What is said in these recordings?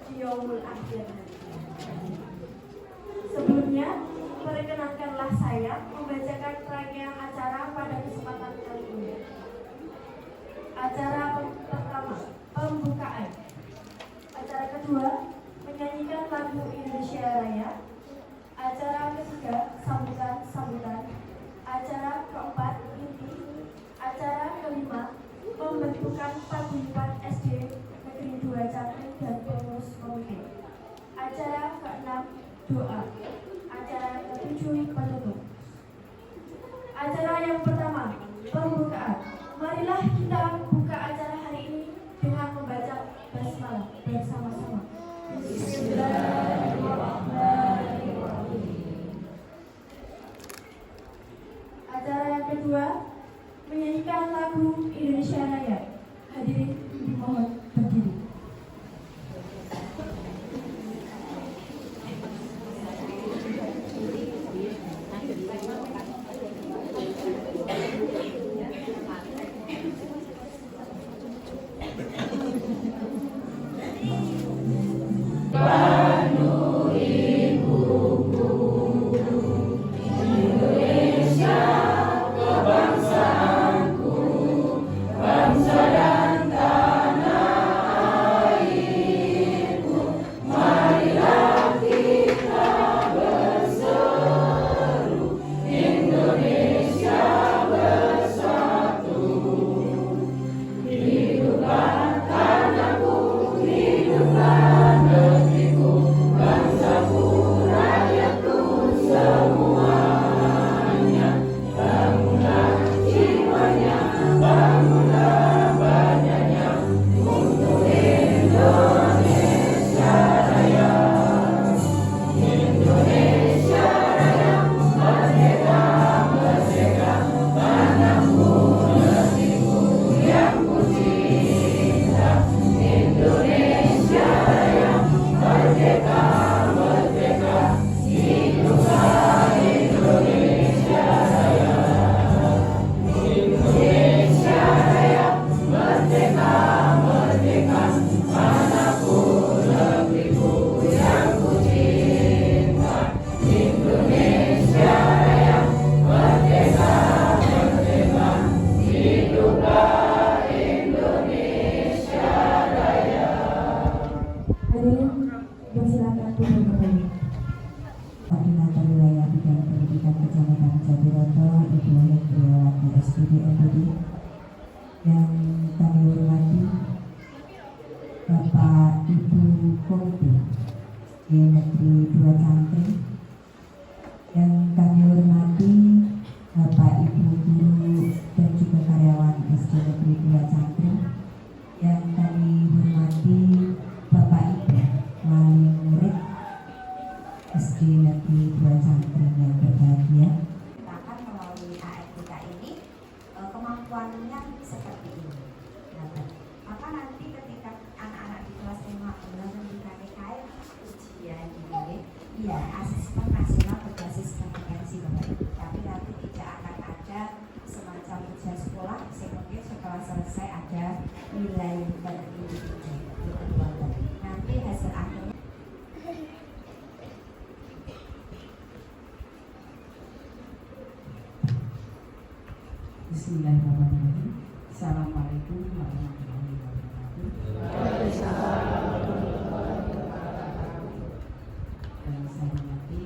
di yaumul akhir. Sebelumnya, perkenankanlah saya membacakan rangkaian acara pada kesempatan kali ini. Acara pertama, pembukaan. Acara kedua, menyanyikan lagu Indonesia Raya. Acara ketiga, sambutan. Acara keempat, inti. Acara kelima, pembentukan paguyuban SD Negeri 2 Cangkring dan pengurus komite. Acara keenam, doa. Acara ketujuh, penutup. Acara yang pertama, pembukaan. Marilah kita buka acara hari ini dengan membaca basmalah bersama-sama. Bismillahirrahmanirrahim. Acara yang kedua, menyanyikan lagu Indonesia Raya. Hadirin dimohon berdiri. Bismillahirrahmanirrahim. Assalamualaikum warahmatullahi wabarakatuh. Yang saya hormati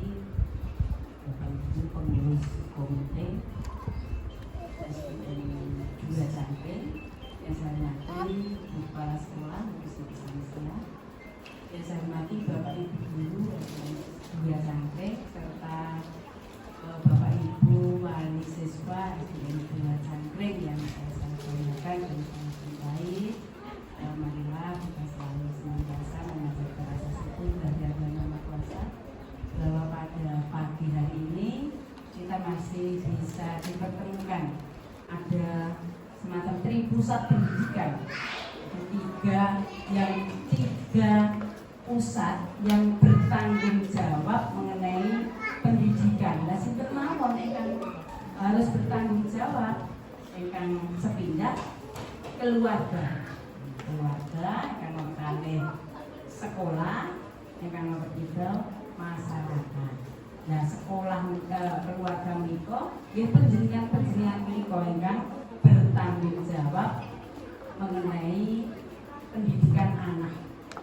Bapak Ibu pengurus komite SDN 2 Cangkring, yang saya hormati kepala sekolah Musik Indonesia, yang saya hormati Bapak Ibu guru SDN 2 Cangkring serta Bapak Ibu wali siswa SDN 2 Cangkring yang saya sangat banggakan dan sangat cintai. Marilah kita selalu senantiasa mengajarkan rasa syukur dari Yang Maha Kuasa bahwa pada pagi hari ini kita masih bisa dipertemukan, ada semacam tripusat pendidikan, tiga pusat yang bertanggung jawab mengenai pendidikan. Nah, sinten mawon ingkang harus bertanggung jawab ingkang sepindah keluarga ingkang kalih sekolah, ingkang nomor 3 masyarakat. Nah, sekolah keluarga menika nggih panjenengan menika ingkang bertanggung jawab mengenai pendidikan anak.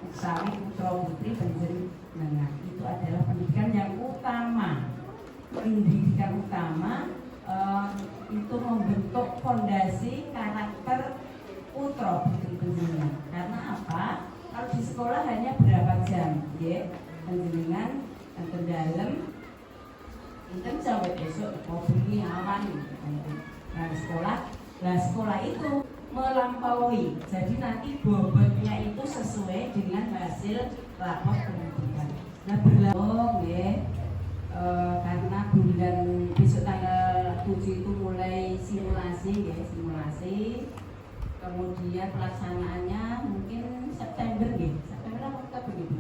Utawi putra putri panjenengan itu adalah pendidikan yang utama. Pendidikan utama itu membentuk fondasi karakter putra putri panjenengan. Karena apa? Kalau di sekolah hanya berapa jam, ya? Panjenengan ke dalam itu sampai besok bengi awan. Nah, sekolah itu melampaui. Jadi nanti bobotnya itu sesuai dengan hasil rapor pendidikan. Nah, berlaku ya. Karena bulan besok tanggal 7 itu mulai simulasi ya, simulasi. Kemudian pelaksanaannya mungkin September ya, September atau Oktober gitu.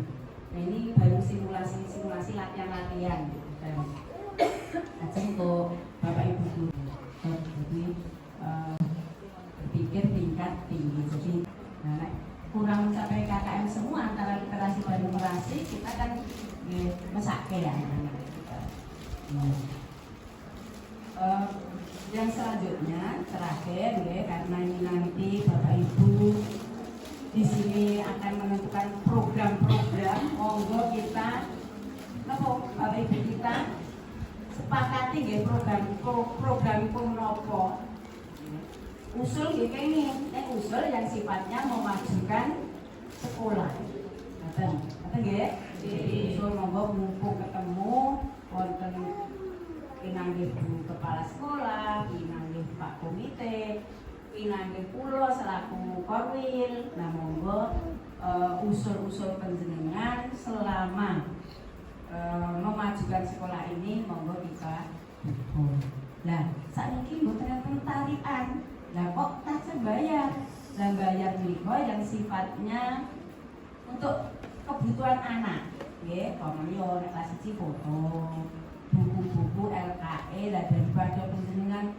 Nah, ini baru simulasi latihan aja untuk Bapak Ibu guru. Jadi berpikir tingkat tinggi. Jadi kurang mencapai KKM semua antara literasi dan numerasi, kita kan mesake ya. Yang selanjutnya terakhir ya, karena ini nanti Bapak Ibu di sini akan menentukan program-program, monggo kita Bapak Ibu kita sepakati ya program nopo usul gitu ini usul yang sifatnya memajukan sekolah. Kata nggih, usul monggo mumpung ketemu wonten pinanggih Bu Kepala Sekolah, pinanggih Pak Komite, pinanggih kula selaku Korwil. Nah, monggo usul-usul panjenengan selama memajukan sekolah ini monggo kita dukung. Nah, saiki mboten enten tarian. Lah kok taksih bayar? Lah bayar menika yang sifatnya untuk kebutuhan anak. Nggih, pamrih nek kelas 1 foto, buku-buku LKE lah daripada panjenengan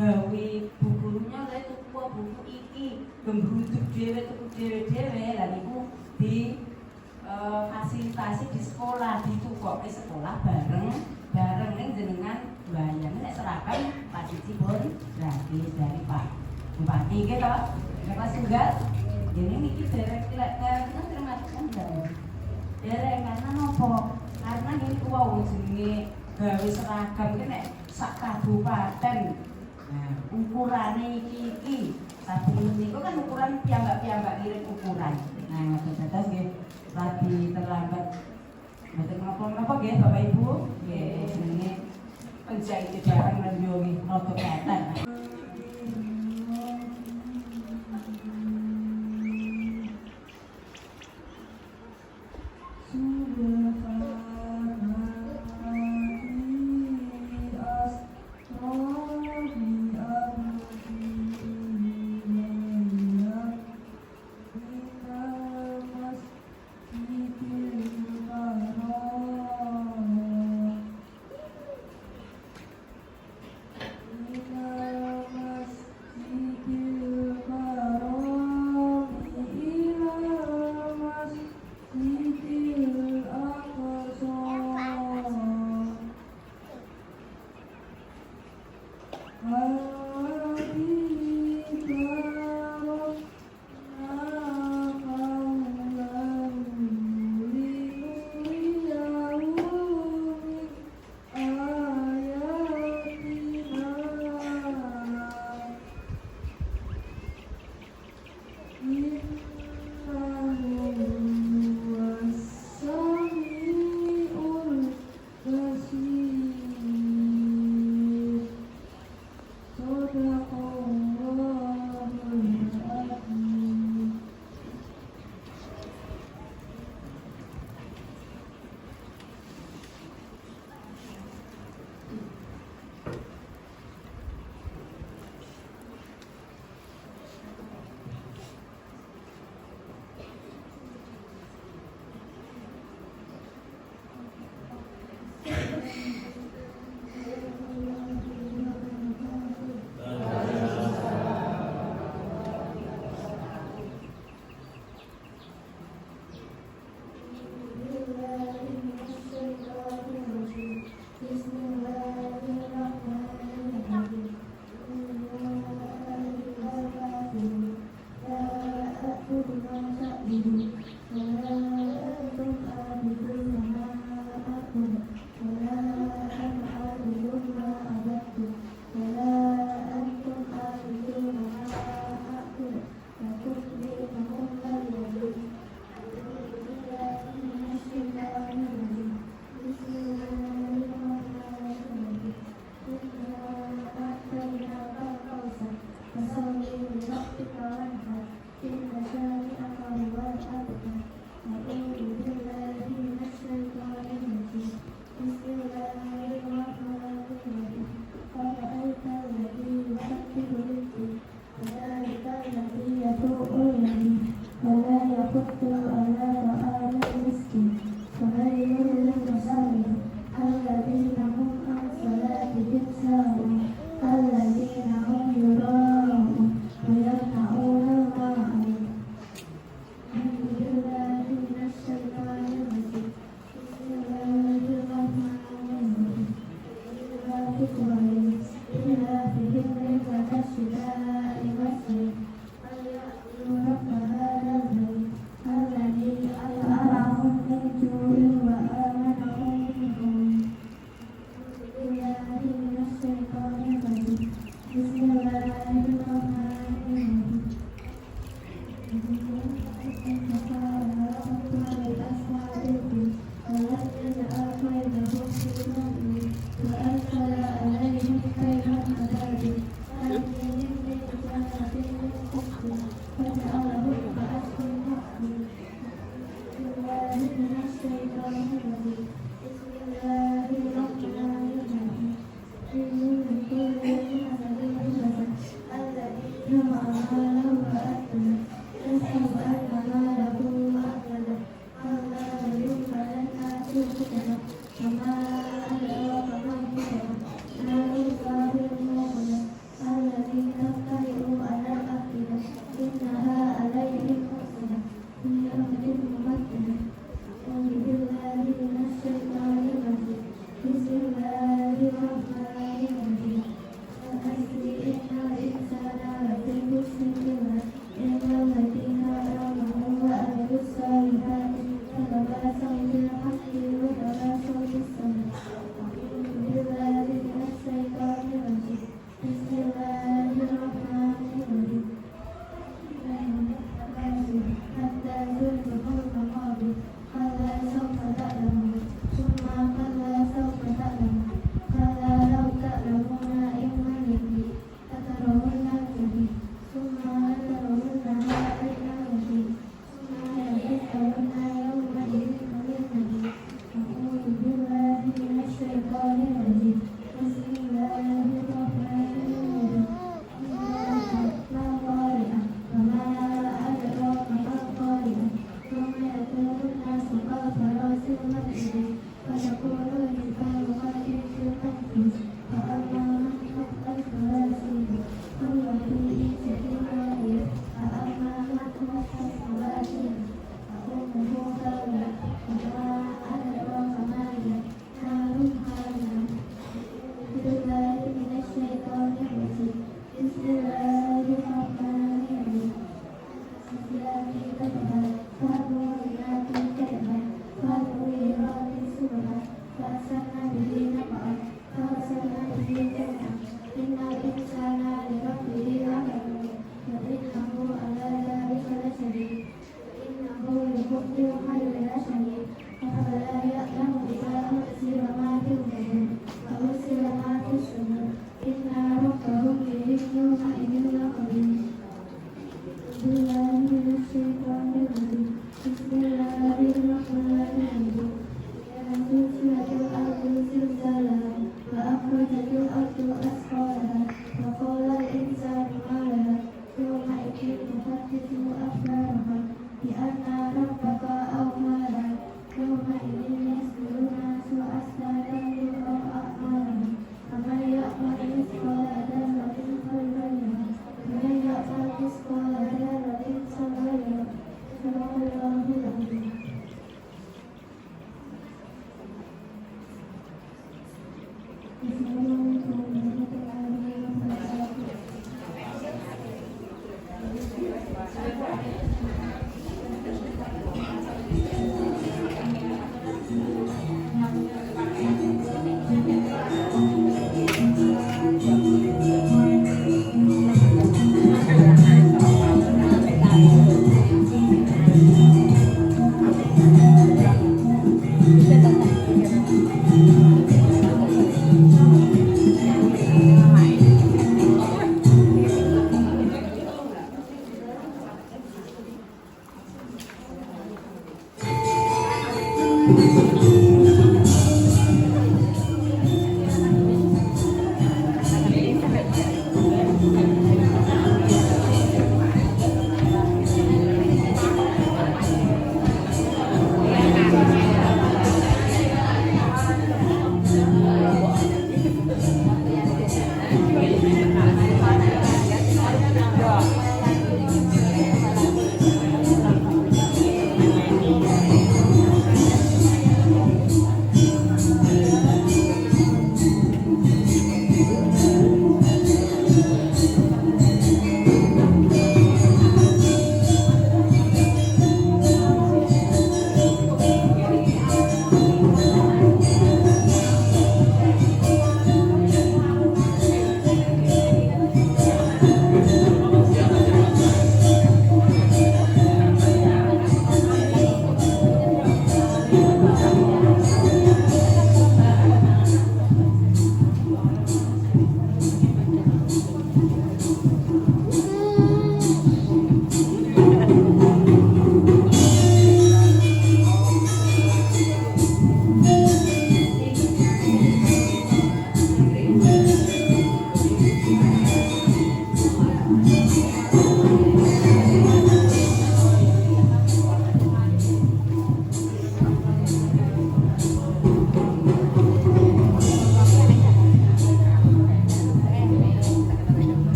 gawe bukunya lha tuku buku iki gembrutuk dhewe tuku dhewe lah niku di fasilitasi di sekolah, ditukoke sekolah bareng ning jenengan bayar nek seragam Pak Cici pun gratis dari Pak Bupati gitu. Kelas tunggal ini niki derek kita termasuk enggak. Derek karena nopo? Karena ini kuwi jenenge gawe seragam ki nek sak kabupaten. Nah, ukurane iki sabun niku kan ukuran piyambak ngirim ukuran. Nah, terus nggih lagi terlambat. Mboten napa-napa nggih Bapak Ibu. Nggih, jenenge penjahit barang lan yo nggih rada kelihatan.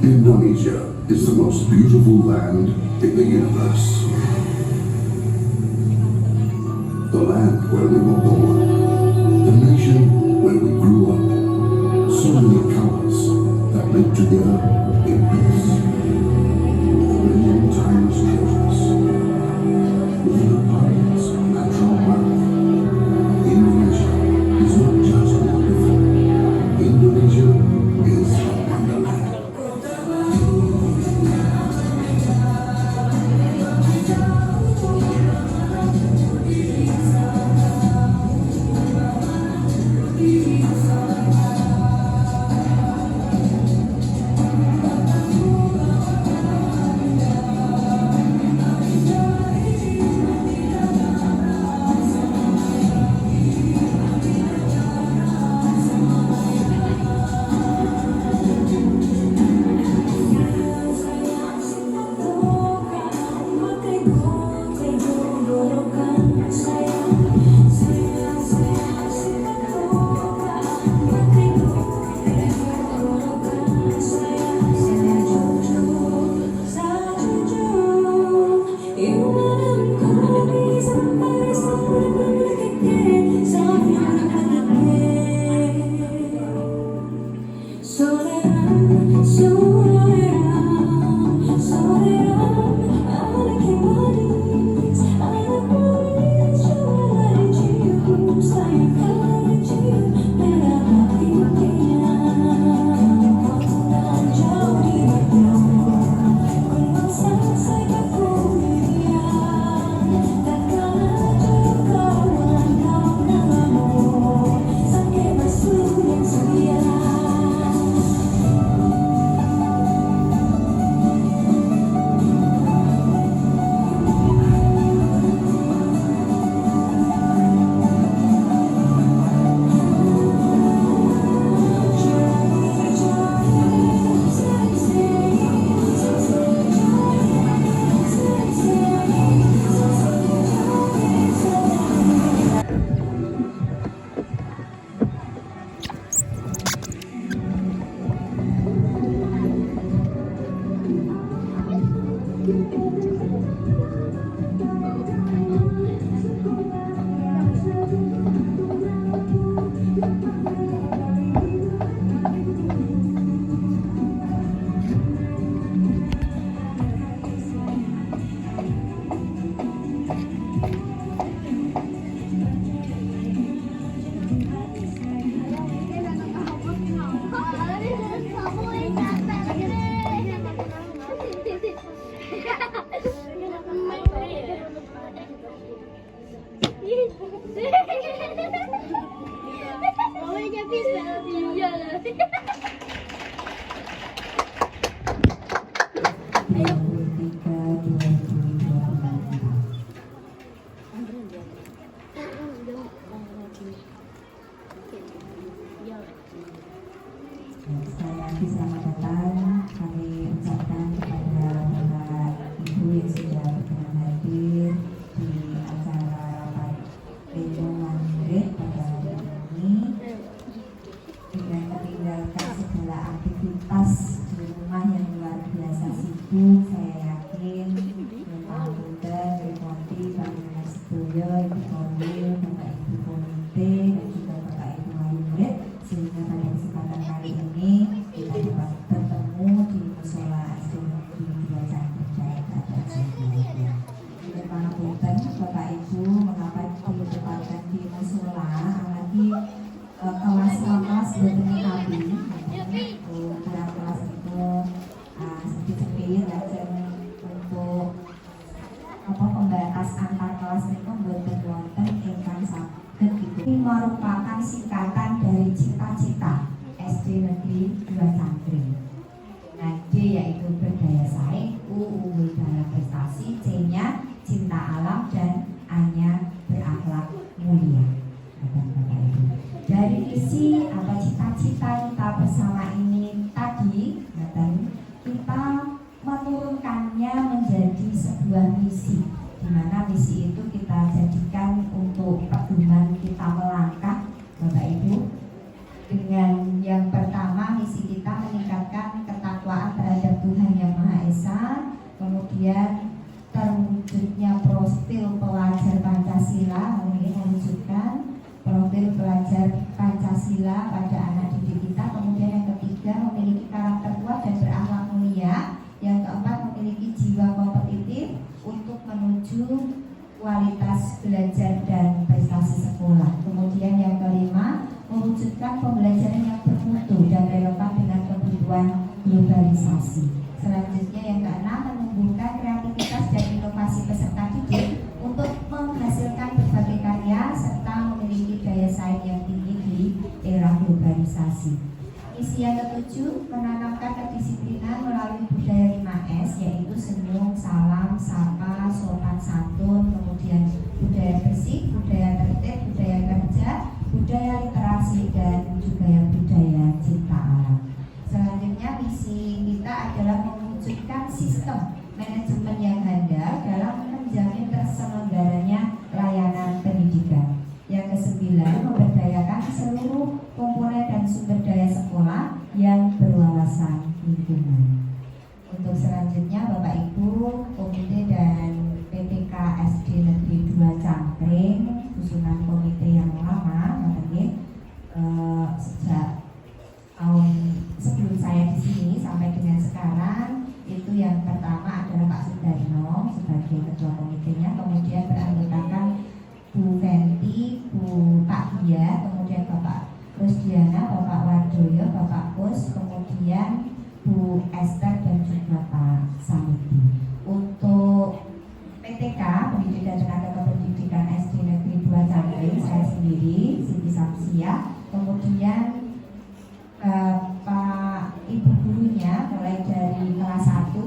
Indonesia is the most beautiful land in the universe. The land where we were born, the nation where we grew up. So many colors that live together in peace. A million timeless treasures. With an abundance of natural wealth. Indonesia is not just wonderful. Indonesia is a wonderland. Saya selamat datang kami ucapkan kepada Bapak Ibu yang sudah berkenan hadir di acara rapat pleno murid pada hari ini dengan meninggalkan segala aktivitas di rumah yang luar biasa sibuk. Saya yakin Bapak Bunda, Rekonti, Pak Minas Sedoyo, Ibu Komil, Bapak Ibu Komite dan juga Bapak Ibu wali murid, sehingga pada kesempatan kali ini kita dapat bertemu di musola SD Negeri 2 Cangkring Jaya Jaya. Pangapunten Bapak Ibu, mengapa ditempatkan di musola, apalagi kelas-kelas bertemu kami kurang kelas itu sedikit dan untuk pembatas antar kelas itu boten wonten ingkang saged gitu. Ini merupakan singkatan dari cita-cita SD Negeri 2 Cangkring. Nah, D yaitu berdaya saing, U dalam prestasi, C-nya cinta alam, dan A-nya berakhlak mulia. Bapak Ibu, dari visi atau cita-cita kita bersama ini tadi, kita menurunkannya menjadi sebuah misi, di mana misi itu kita jadikan untuk pedoman kita melangkah, Bapak Ibu. Dengan yang pertama, misi kita meningkatkan ketakwaan terhadap kemudian terwujudnya profil pelajar Pancasila, ini mewujudkan profil pelajar Pancasila pada anak didik kita. Kemudian yang ketiga, memiliki karakter kuat dan berakhlak mulia. Yang keempat, memiliki jiwa kompetitif untuk menuju kualitas belajar dan prestasi sekolah. Kemudian yang kelima, mewujudkan pembelajaran yang bermutu dan relevan dengan kebutuhan globalisasi. Selanjutnya yang keenam, menumbuhkan kreativitas dan inovasi peserta didik untuk menghasilkan berbagai karya serta memiliki daya saing yang tinggi di era globalisasi. Misi yang ketujuh, menanamkan kedisiplinan melalui budaya 5S, yaitu senyum, salam, sapa, sopan santun, kemudian budaya bersih, budaya tertib, budaya kerja, budaya literasi, dan juga yang budaya cinta alam. Selanjutnya misi kita adalah mewujudkan sistem manajemen yang handal dalam menjamin terselenggaranya layanan pendidikan. Yang kesembilan, memberdayakan seluruh komponen dan sumber daya sekolah yang berwawasan lingkungan. Untuk selanjutnya, Bapak Ibu, Komite dan PPK SD Negeri 2 Cangkring, susunan komite yang lama, sejak tahun sebelum saya di sini sampai dengan sekarang, itu yang pertama adalah Pak Sudarno sebagai ketua komitenya, kemudian beranggotakan Bu Fenty, Bu Pak Dia, kemudian Bapak Rusdiana, Bapak Wardoyo, Bapak Kus, kemudian Bu Esther dan juga Pak Samiti. Untuk PTK, Pendidikan Tenaga Kependidikan SD Negeri 2 Cangkring, saya sendiri, Siti Samsia, kemudian Pak Ibu gurunya mulai dari kelas 1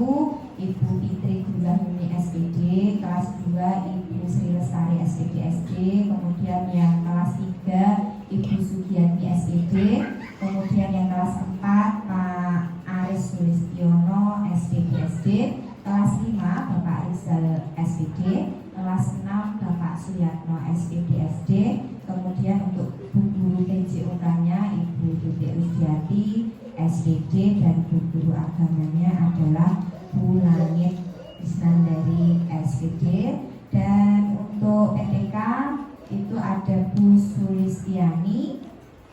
Ibu Fitri Gulahuni SPD, kelas 2 Ibu Sri Lestari SPD SD, kemudian yang kelas 3 Ibu Sugianti SPD, kemudian yang kelas 4 Pak Aris Sulistiono SPD SD, kelas 5 Bapak Rizal SPD, kelas 6 Bapak Suyatno SPD SD, kemudian untuk Bu Guru PJOK-nya Ibu Tuti Rusdiati SPD, dan Bu Guru agamanya adalah Bu Langit Isnandari SPD. Dan untuk PTK itu ada Bu Sulistiani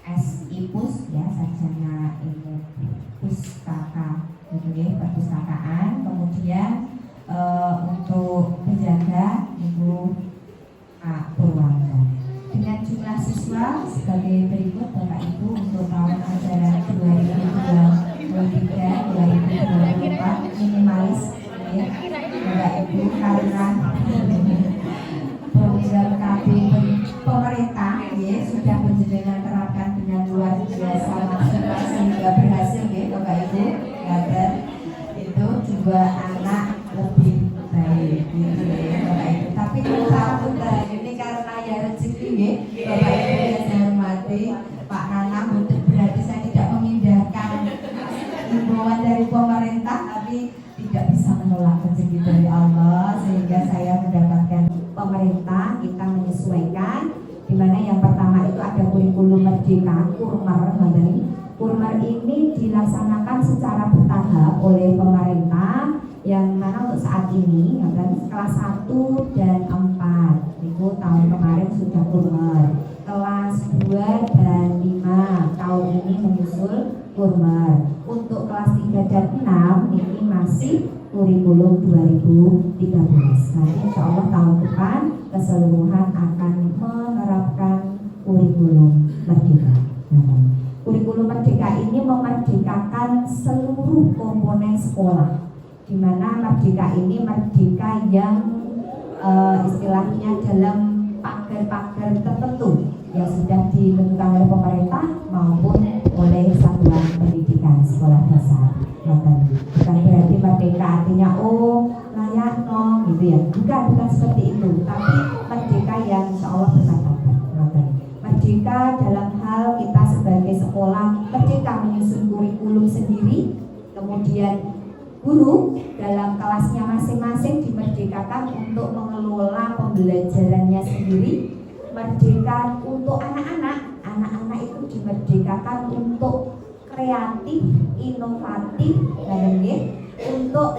SIPUS, ya, sarjana ilmu pustaka, perpustakaan. Kemudian untuk penjaga Ibu Pak Purwanto. Dengan jumlah siswa sebagai berikut, Bapak Ibu, untuk tahun ajaran 2023-2024 minimalis, ya, Bapak Ibu, karena program KB pemerintah, ya, sudah menjenengan terapkan dengan luar biasa maksimal sehingga berhasil, ya, Bapak Ibu, agar itu 2 anak lebih baik, gitu, ya, Bapak Ibu. Tapi putra ini karena ya rezeki, ya, Bapak Ibu yang saya hormati, Pak Nana, bukan berarti saya tidak mengindahkan himbauan dari pemerintah, tapi tidak bisa menolak rezeki dari Allah, sehingga saya mendapatkan pemerintah kita menyesuaikan, di mana yang pertama itu ada kurikulum merdeka Kurmer. Kurmer ini dilaksanakan secara bertahap oleh pemerintah, yang mana untuk saat ini kelas 1 dan 4 itu tahun kemarin sudah Kurmer, kelas 2 dan 5 tahun ini menyusul Kurmer. Untuk kelas 3 dan 6 ini masih kurikulum 2013. Nah, insya Allah tahun depan keseluruhan akan menerapkan kurikulum merdeka. Kurikulum merdeka ini memerdekakan seluruh komponen sekolah, di mana merdeka ini merdeka yang istilahnya dalam pagar-pagar tertentu yang sudah ditentukan oleh pemerintah maupun oleh satuan pendidikan sekolah dasar. Bukan berarti merdeka artinya layak gitu ya, bukan seperti itu, tapi merdeka yang insya Allah bermartabat. Merdeka dalam hal kita sebagai sekolah merdeka menyusun kurikulum sendiri, kemudian guru dalam kelasnya masing-masing dimerdekakan untuk mengelola pembelajarannya sendiri. Merdeka untuk anak-anak itu dimerdekakan untuk kreatif, inovatif, untuk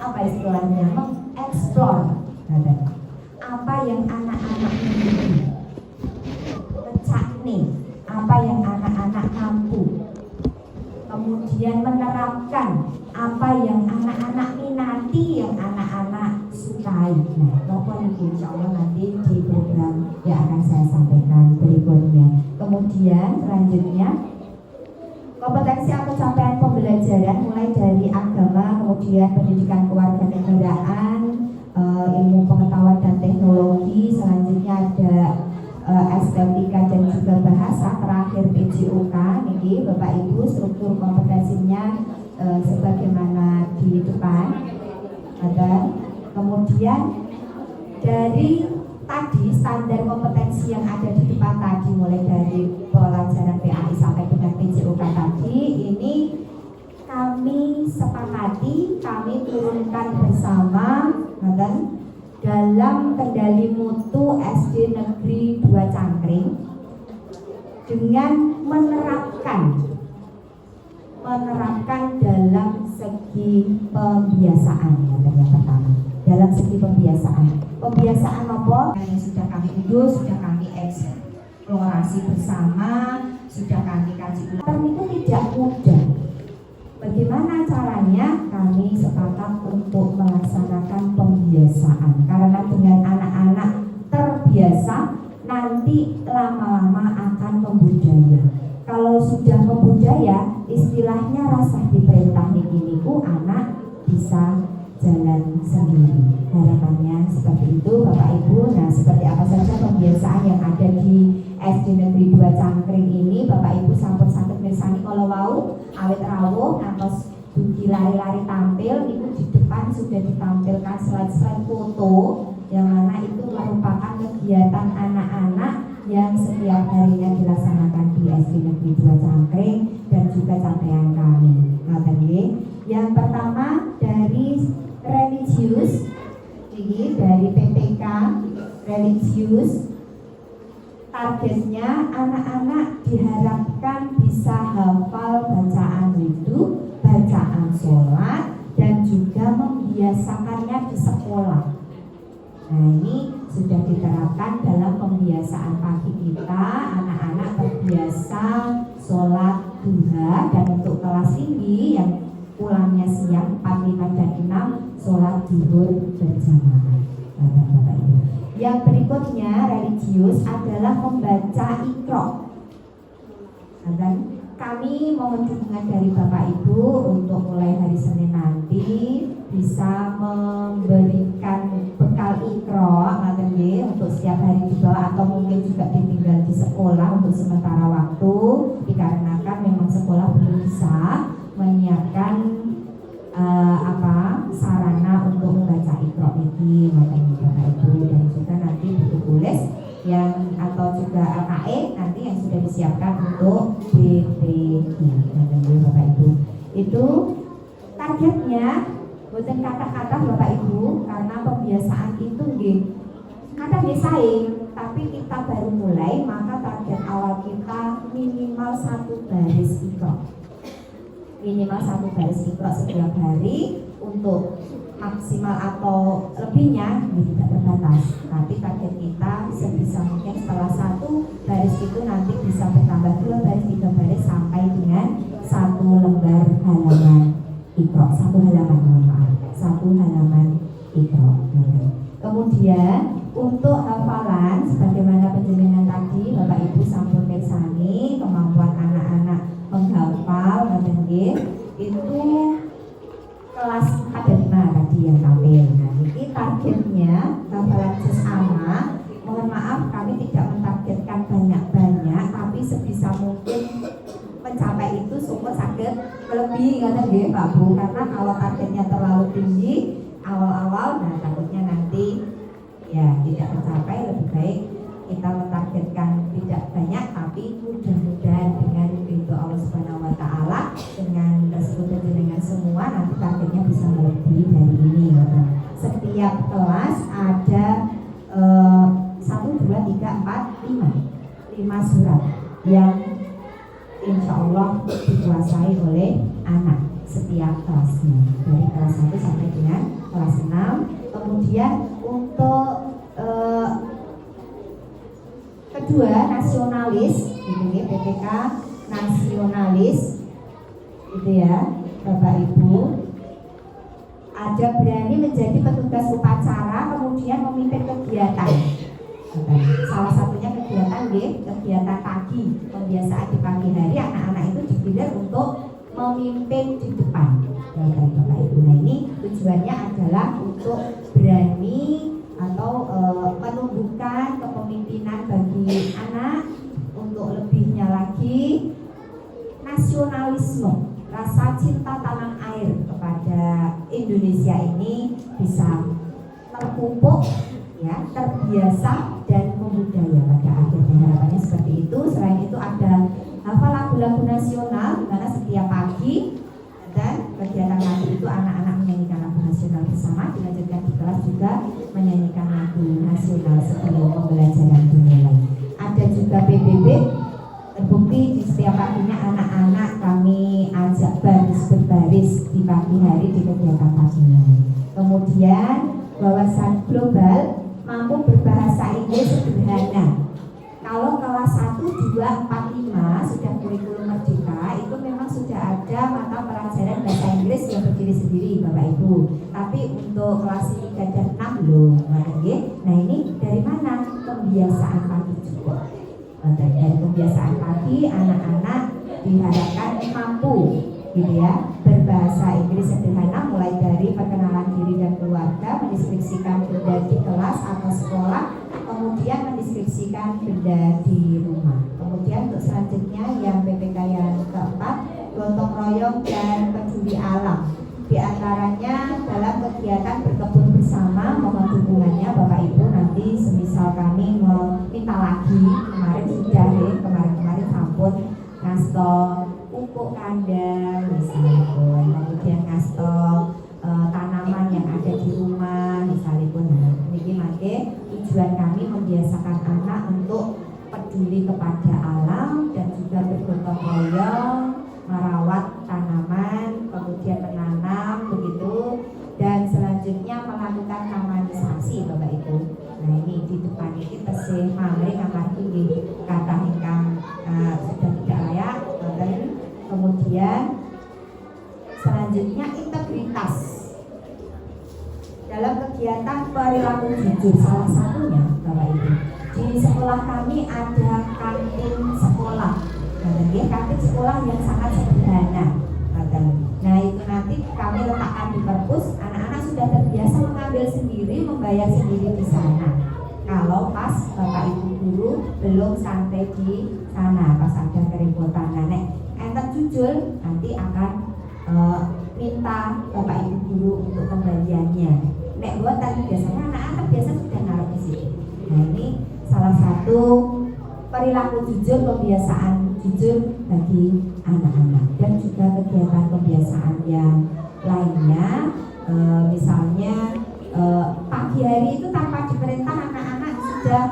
apa istilahnya, mengeksplor apa yang anak-anak miliki, pecah nih apa yang anak-anak mampu, kemudian menerapkan apa yang anak-anak minati, yang anak-anak sukai. Nah, pokoknya insya Allah nanti di program yang akan saya sampaikan berikutnya. Kemudian selanjutnya kompetensi atau capaian pembelajaran mulai dari agama, kemudian pendidikan kewarganegaraan, ilmu pengetahuan dan teknologi, selanjutnya ada estetika dan juga bahasa, terakhir PJOK. Ini Bapak Ibu struktur kompetensinya sebagaimana di depan. Dan kemudian dari tadi standar kompetensi yang ada di depan tadi, mulai dari pelajaran PAI sampai dengan PJOK tadi, ini kami sepakati, kami turunkan bersama dalam kendali mutu SD Negeri 2 Cangkring dengan menerapkan dalam segi pembiasaan. Yang pertama dalam segi pembiasaan apa yang sudah kami unduh, sudah kami eksplorasi bersama, sudah kami kaji ulang. Itu tidak mudah. Bagaimana caranya? Kami sepakat untuk melaksanakan pembiasaan, karena dengan anak-anak terbiasa nanti lama-lama akan membudaya. Kalau sudah membudaya, istilahnya rasa diperintah niku anak bisa jalan sendiri. Harapannya seperti itu Bapak Ibu. Nah, seperti apa saja pembiasaan yang ada di SD Negeri 2 Cangkring ini, Bapak Ibu sampun saged mirsani kalau wau awet rawuh ngantos dugi lari-lari tampil, itu di depan sudah ditampilkan slide-slide foto yang mana itu merupakan kegiatan anak-anak yang setiap harinya dilaksanakan di SD Negeri 2 Cangkring dan juga capaian kami. Yang pertama dari religius, ini dari PPK religius, targetnya anak-anak diharapkan bisa hafal bacaan wudhu, bacaan sholat, dan juga membiasakannya di sekolah. Nah, ini sudah diterapkan dalam pembiasaan pagi kita, anak-anak terbiasa sholat duha, dan untuk kelas tinggi yang pulangnya siang 4, 5, dan 6 sholat zuhur berjamaah. Bapak Ibu. Yang berikutnya religius adalah membaca Iqra. Dan kami mohon dukungan dari Bapak Ibu untuk mulai hari Senin nanti bisa memberikan bekal Iqra untuk setiap hari dibawa, atau mungkin juga ditinggal di sekolah untuk sementara waktu, dikarenakan memang sekolah belum bisa menyiapkan sarana untuk membaca Iqra ini, Bapak Ibu. Dan juga nanti buku tulis yang atau juga LKE nanti yang sudah disiapkan untuk BPI, Bapak Ibu. Itu targetnya bukan kata-kata Bapak Ibu, karena pembiasaan itu kata saing, tapi kita baru mulai, maka target awal kita minimal 1 baris Iqra. Minimal 1 baris Iqra setiap hari. Untuk maksimal atau lebihnya tidak terbatas, tapi target kita sebisa mungkin setelah 1 baris itu nanti bisa bertambah 2 baris, 3 baris, sampai dengan 1 lembar halaman Iqra, 1 halaman Iqra. Kemudian untuk hafalan, sebagaimana penjelasan tadi Bapak Ibu sampun mirsani kemampuan anak-anak menghafal, itu kelas ada 5 tadi yang tampil. Nah, ini targetnya hafalan juz amma. Mohon maaf, kami tidak mentargetkan banyak-banyak, tapi sebisa mungkin mencapai itu syukur sakit lebih Pak Bu, karena kalau targetnya terlalu tinggi awal-awal, nah takutnya nanti ya tidak tercapai. Lebih baik kita mentargetkan tidak banyak, tapi mudah-mudahan dengan ridho Allah Subhanahu wa Ta'ala, dengan restu dengan semua, nanti targetnya bisa lebih dari ini. Setiap kelas ada 1, 2, 3, 4, 5 surat yang insya Allah dikuasai oleh anak setiap kelasnya, dari kelas 1 sampai dengan Kemudian untuk kedua nasionalis, gitu ya, PPK nasionalis, gitu ya, Bapak Ibu. Ada berani menjadi petugas upacara, kemudian memimpin kegiatan. Salah satunya kegiatan kegiatan pagi, pembiasaan di pagi hari, anak-anak itu dipilih untuk memimpin di depan. Bapak Ibu, nah ini tujuannya adalah untuk berani atau menumbuhkan kepemimpinan bagi anak, untuk lebihnya lagi nasionalisme, rasa cinta tanah air kepada Indonesia ini bisa terpupuk, ya, terbiasa dan membudaya pada akhirnya. Harapannya seperti itu. Selain itu ada hafal lagu-lagu nasional, di mana setiap pagi dan kegiatan pagi itu anak-anak menyanyikan lagu nasional bersama, dilanjutkan di kelas juga menyanyikan lagu nasional sebelum pembelajaran dimulai. Ada juga PBB, terbukti di setiap paginya anak-anak kami ajak berbaris di pagi hari di kegiatan paginya. Kemudian wawasan global, mampu berbahasa Inggris sederhana. Kalau kelas 1, 2, 4, 5 sudah kurikulum merdeka, itu memang sudah ada mata pelajaran bahasa Inggris yang berdiri sendiri Bapak Ibu. Tapi untuk kelas 3 dan 6 belum. Nah ini dari mana? Kebiasaan pagi juga. Dari kebiasaan pagi anak-anak diharapkan mampu, gitu ya, berbahasa Inggris sederhana, mulai dari perkenalan diri dan keluarga, mendeskripsikan benda di kelas atau sekolah, kemudian mendeskripsikan benda di rumah. Kemudian untuk selanjutnya yang PPK yang keempat, gotong royong dan peduli alam. Di antaranya dalam kegiatan berkebun bersama, mohon dukungannya Bapak Ibu. Nanti semisal kami meminta lagi, kemarin sampun ngasto pupuk kandang misalnya, kemudian ngasto tanaman yang ada di rumah misalnya pun. Nah, ini maka tujuan kami membiasakan anak untuk peduli kepada alam dan juga bergotong royong, merawat tanaman, kemudian menanam begitu, dan selanjutnya melakukan tamanisasi Bapak Ibu. Nah ini di depan ini tesih mamri kamar tinggi kata ingkang sudah tidak layak. Kemudian selanjutnya integritas dalam kegiatan perilaku jujur. Salah satunya Bapak Ibu, di sekolah kami ada kantin sekolah. Kantin sekolah yang sangat sederhana. Nah itu nanti kami letakkan di perpus, anak-anak sudah terbiasa mengambil sendiri, membayar sendiri di sana. Kalau pas Bapak Ibu guru belum sampai di sana, pas ada kerepotan, nenek enter jujur, nanti akan minta Bapak Ibu guru untuk kembaliannya. Nek buat tadi biasanya anak-anak biasa sudah naruh di situ. Nah ini salah satu perilaku jujur, kebiasaan jujur bagi anak-anak, dan juga kegiatan kebiasaan yang lainnya. Misalnya pagi hari itu tanpa diperintah anak-anak sudah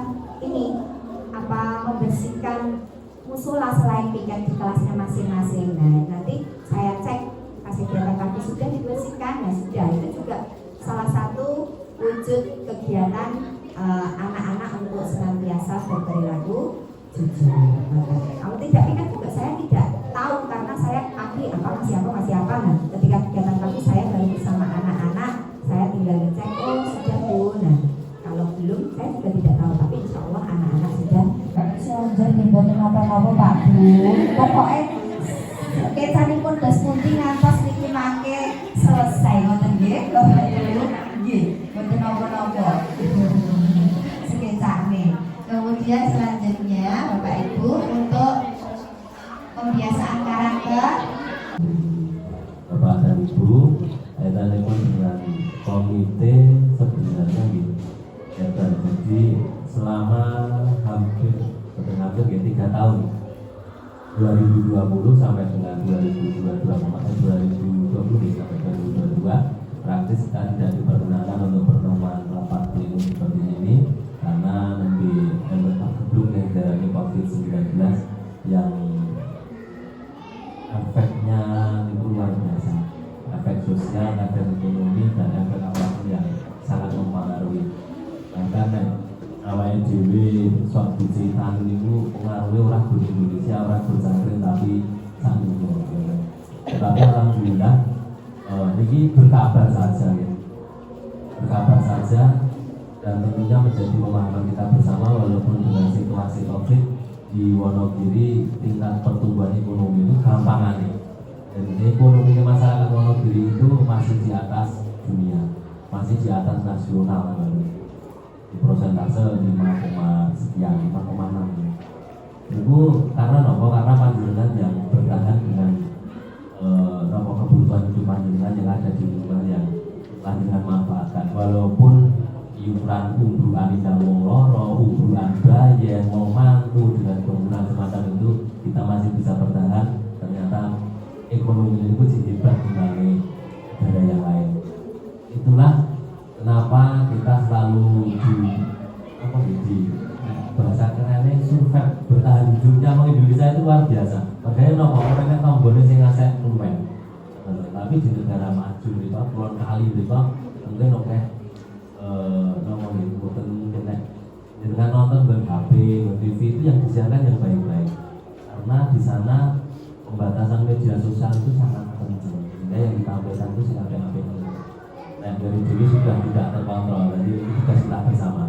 membersihkan musola selain piket di kelasnya masing-masing. Nah nanti saya cek pas kegiatan pagi sudah dibersihkan, ya sudah, itu juga salah satu wujud kegiatan anak-anak untuk senantiasa berperilaku jujur. Kalau tidak ingat juga saya tidak tahu, karena saya pagi masih apa. Nah ketika kegiatan pagi saya baru bersama anak-anak, saya tinggal ngecek, oh sudah Bu. Nah kalau belum saya juga tidak tahu, tapi insya Allah anak-anak sudah belajar nih buat apa-apa Pak Bu. Pokoknya kecanipun das pundi ngantos niki mangke selesai ngoten nggih Bapak Ibu. Nggih, mboten napa-napa. Sekecane. Kemudian selanjutnya Bapak Ibu untuk pembiasaan karakter. Bapak dan Ibu, kaitannya dengan komite sebenarnya gitu. Ya, jadi selama hampir 3 tahun, 2020 sampai dengan 2022 sampai 2022 praktis kita tidak dipergunakan untuk pertemuan rapat pleno seperti ini karena lebih gedung yang dari COVID-19 yang efeknya itu luar biasa, efek sosial, efek ekonomi, dan efek apapun yang sangat lemah. Tani itu pengaruhnya orang di Indonesia, orang bersangkring tapi satu. Tetapi alhamdulillah ini berkabar saja ya. Berkabar saja dan tentunya menjadi pemahaman kita bersama walaupun dengan situasi COVID di Wonogiri tingkat pertumbuhan ekonomi itu gampangan ya. Dan ekonomi masyarakat Wonogiri itu masih di atas dunia, masih di atas nasional di persentase 5, sekian 5,6 itu karena nopo karena panjenengan yang bertahan dengan nopo kebutuhan hidup panjenengan yang ada di rumah yang panjenengan manfaatkan walaupun iuran umbulan indang wong loro, umbulan bayen, mau mantu dengan bangunan semacam itu kita masih bisa bertahan. Ternyata ekonomi itu hebat dibanding negara yang lain. Itulah kenapa kita selalu di bahasa kerennya survive bertahan hidupnya orang Indonesia itu luar biasa. Makanya nopo orangnya tombolnya sing ngasih lumen. Tapi di negara maju itu puluhan kali itu mungkin oke nopo itu mungkin dengan nonton ber-HP, ber-TV itu yang disiarkan yang baik-baik. Karena di sana pembatasan media sosial itu sangat kencang. Sehingga yang ditampilkan itu sangat apa-apa. Nah, dari dulu sudah tidak terkontrol, jadi itu tugas kita bersama.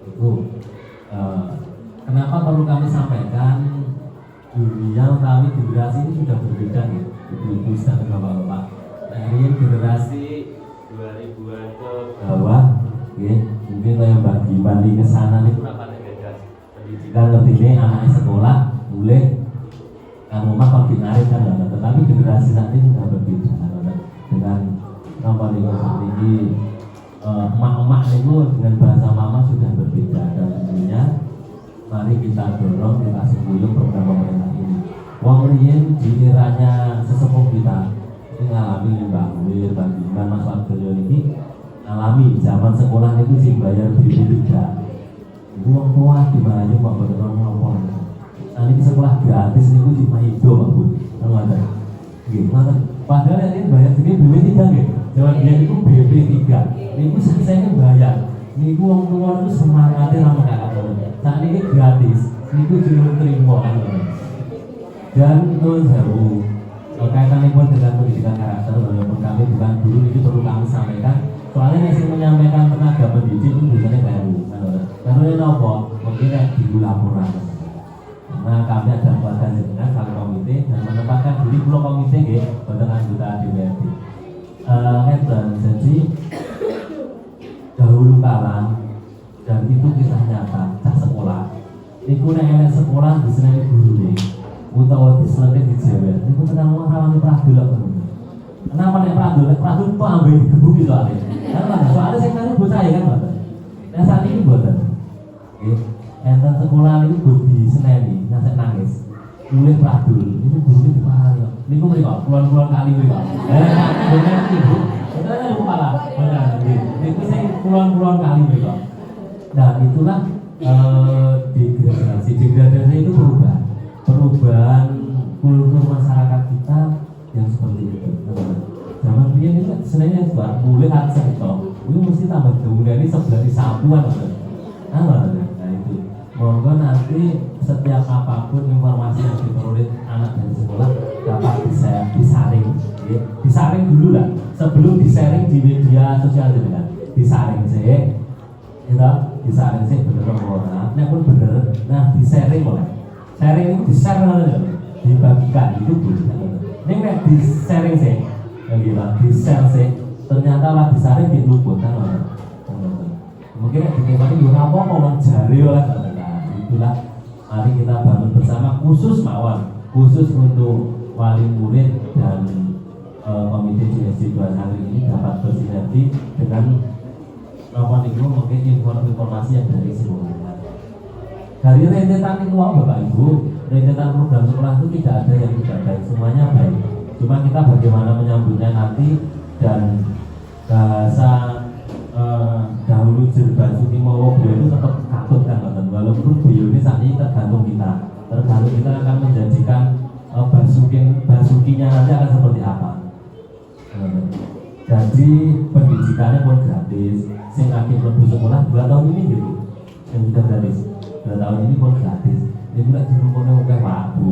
Itu kenapa perlu kami sampaikan dunia utawi generasi ini sudah berbeda ya, ibu-ibu dan bapak-bapak. Nah, ini generasi 2000-an ke bawah, ya, mungkin yang bagi ke sana ini berapa beda pendidikan lebih anak sekolah boleh kan rumah kalau dinarik kan, tetapi generasi saat ini sudah berbeda dengan nomor tinggi emak-emak itu dengan bahasa mama sudah berbeda dan tentunya mari kita dorong, kita sebuyung program pemerintah ini. Wong riyen di eranya sesepuh kita ini ngalami Mbak Wir, Mbak Diman, Mas Wardoyo ini ngalami zaman sekolah itu sih bayar BP 3. Itu wong tua gimana aja Pak boten ngomong. Nah ini sekolah gratis niku cuma hidup Pak Bu. Ngoten. Nggih, ngoten. Padahal ini bayar segini BP 3 nggih. Jawa dia itu BP 3. Niku saya bayar. Niku wong tua itu semangatnya lama kakak. Saat ini gratis. Niku juru terima kan. Dan itu seru kaitannya pun dengan pendidikan karakter walaupun kami bukan guru itu perlu kami sampaikan soalnya yang menyampaikan tenaga pendidik itu biasanya baru karena ini apa? Mungkin di laporan nah kami ada buatan dengan kali komite dan menempatkan diri pulau komite untuk anggota DPRD jadi dahulu kala dan itu kisah nyata cah sekolah itu yang sekolah di sini guru nih utawa diselengket di Jawa itu tenang orang Pradul lah kenapa nih Pradul itu ambil digebuki soalnya karena soalnya saya kan bocah ya kan Mbak nah saat ini buatan enten sekolah itu di Seneni ngasih nangis nulis Pradul itu gurunya di Pahal ini kok mereka puluhan kali mereka benar ibu itu aja lupa lah benar itu saya puluhan kali mereka nah itulah degradasi itu perubahan kultur masyarakat kita yang seperti itu. Zaman dulu ini sebenarnya buat mulai aksen itu, itu mesti tambah kemudian ini sebelah sapuan, nah itu. Monggo nanti setiap apapun informasi yang diperoleh anak dari sekolah dapat disaring, ya. Disaring dulu lah, sebelum disaring di media sosial juga, disaring sih, kita disaring sih bener-bener, nah pun bener, nah disaring boleh. Sharing itu di-share dibagikan itu boleh. Ini kayak di-sharing sih, yang gila, di-share sih. Ternyata lah disaring di luput kan, mungkin dikembali juga apa jari oleh itulah. Mari kita bangun bersama khusus untuk wali murid dan komite GSD 2 hari ini dapat bersinergi dengan mungkin informasi yang dari sekolah. Dari rentetan itu Bapak Ibu, rentetan program sekolah itu tidak ada yang tidak baik, semuanya baik. Cuma kita bagaimana menyambutnya nanti dan bahasa dahulu Jerban Sukimowo beliau itu tetap takut kan walaupun beliau ini saat ini tergantung kita akan menjanjikan basukinya nanti akan seperti apa. Jadi pendidikannya pun gratis, sing akhir lebih sekolah 2 tahun ini gitu, yang sudah gratis. 2 tahun ini pun gratis. Niku nek dirungokne akeh waktu.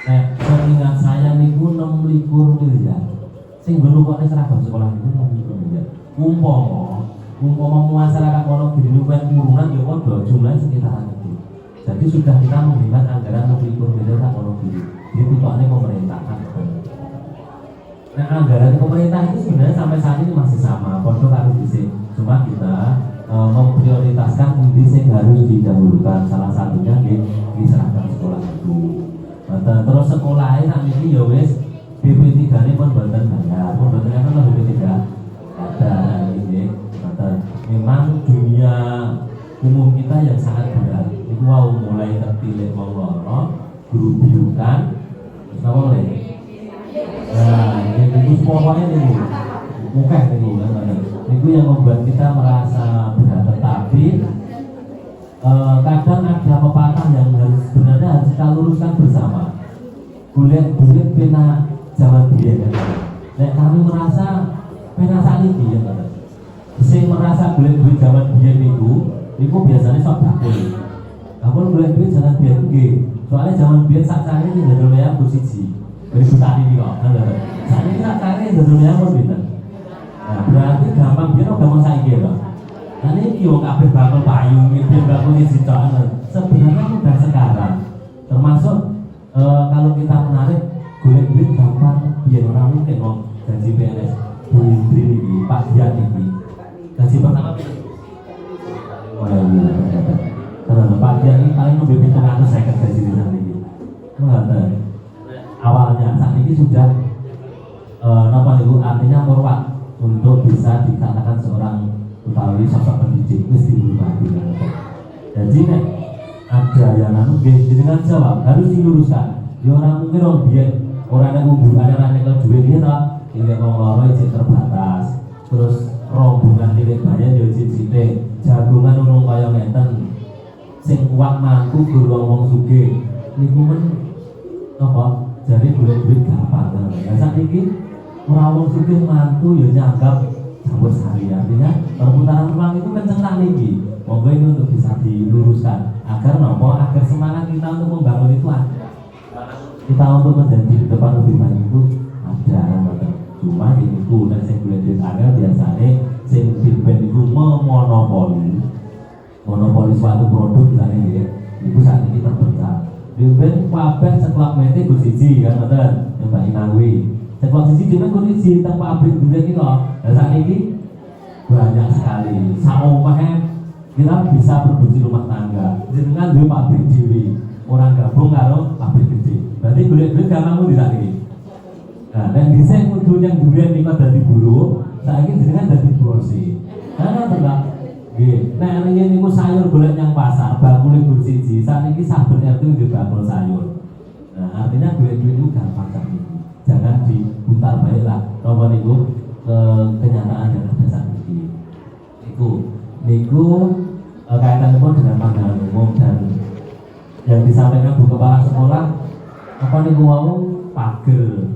Nek pengingat saya niku 26 miliar. Sing ngrungokne seragam sekolah niku 26 miliar. Umpama masyarakat Wonogiri niku kan urunan ya padha jumlahnya sekitaran itu. Jadi sudah kita menghemat anggaran 26 miliar sak Wonogiri. Dibutuhkannya pemerintah kan. Nah, anggaran pemerintah itu sebenarnya sampai saat ini masih sama, pondok harus disini. Cuma kita memprioritaskan endi sing harus didahulukan. Salah satunya di seragam sekolah itu. Terus sekolahnya saat ini ya wis BP3 ini pun boten bayar. Pun boten kan BP3 ada ini. Memang dunia umum kita yang sangat berat. Itu wow, mulai terpilih wong loro, guru biukan, apa lagi? Nah, itu pokoknya nih, muka nih, itu yang membuat kita merasa berat. Tetapi kadang ada pepatah yang sebenarnya harus kita luruskan bersama. Bulet pena zaman biyen. Nek kami merasa pena saat ini ya, sing merasa bulet zaman biyen itu biasanya sok bakul. Kamu bulet zaman biyen soalnya zaman biyen sak cari ini jadulnya aku siji. Dari petani ini kok, saat ini cari jadulnya pun beda. Nah, berarti gampang dia gampang saiki ya. Nah ini wong kabeh bakal payung, mimpi bakal dicocokkan. Sebenarnya mudah sekarang. Termasuk kalau kita menarik golek duit gampang, biar orang mungkin wong gaji PNS Bu Indri ini, Pak Dian ini. Gaji pertama karena Pak Dian ini paling lebih 750 gaji di sana ini. Enggak awalnya saat ini sudah artinya forward untuk bisa dikatakan seorang utawi sosok pendidik mesti dihormati. Jadi nek ada yang dengan jawab harus diluruskan. Ya orang mungkin orang biar orang yang hubungannya ada duit dia tak ini orang loro terbatas. Terus rombongan tilik banyak yo cicite jagungan urung kaya ngeten sing kuat mampu guru wong sugih niku men apa jadi boleh duit gampang. Nah saat ini orang wong sugih mantu ya nyanggap campur sari, artinya perputaran uang itu kenceng tak niki. Monggo ini untuk bisa diluruskan agar nopo agar semangat kita untuk membangun itu ada. Kita untuk menjadi di depan lebih baik itu ada. Cuma ini ku dan sing boleh duit agak biasanya sing dipen itu monopoli suatu produk misalnya gitu. Itu saat ini terpecah. Dipen pabrik seklak mete ku siji kan betul yang Mbak Inawi. Seklak siji dipen ku siji teng pabrik gede iki kok. Dan saat ini banyak sekali. Saomahnya kita bisa produksi rumah tangga. Jenengan duwe pabrik dhewe. Orang gabung karo pabrik gede. Berarti golek-golek gampang di saat ini. Nah, dan dhisik kudu yang durian niku dadi buruh, saiki jenengan dadi bosi. Karena benar nggih, nek riyen niku sayur golek nang pasar, bakule gur siji, sakniki saben RT nduwe bakul sayur. Nah, artinya duit-duit itu gampang sakniki. Jangan diputar balik lah. Napa niku kenyataan yang ada sakniki. Niku kaitanipun dengan pandangan umum dan yang disampaikan Bu Kepala Sekolah apa niku mau pager